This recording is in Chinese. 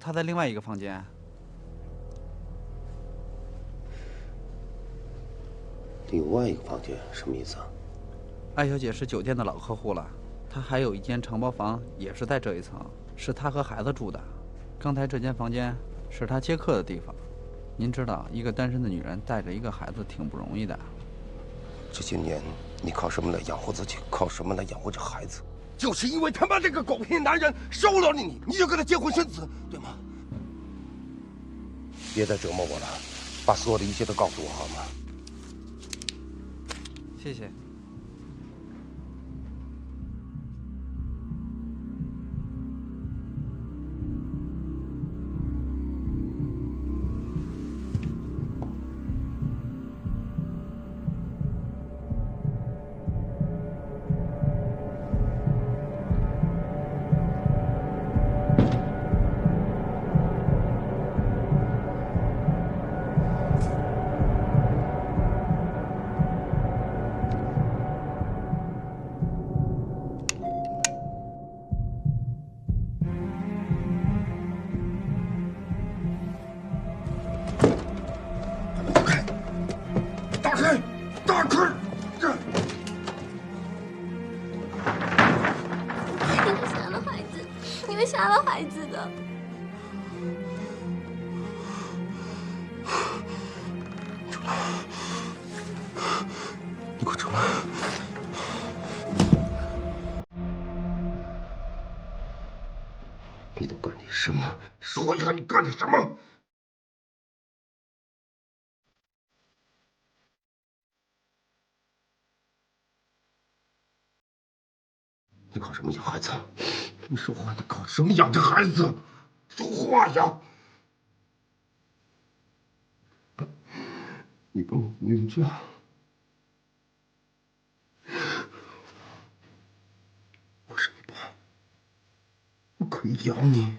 他在另外一个房间。另外一个房间什么意思啊？艾小姐是酒店的老客户了，她还有一间承包房，也是在这一层，是她和孩子住的。刚才这间房间是她接客的地方。您知道，一个单身的女人带着一个孩子挺不容易的。这些年你靠什么来养活自己？靠什么来养活这孩子？就是因为他妈这个狗屁男人收留了你，你就跟他结婚生子，对吗？别再折磨我了，把所有的一切都告诉我好吗？谢谢。打开！你会杀了孩子，你会杀了孩子的。出来！你给我出来！你都干点什么？说一下你干点什么？你靠什么养孩子？你说话，你靠什么养这孩子？说话呀！你跟我离家，我是你爸，我可以养你。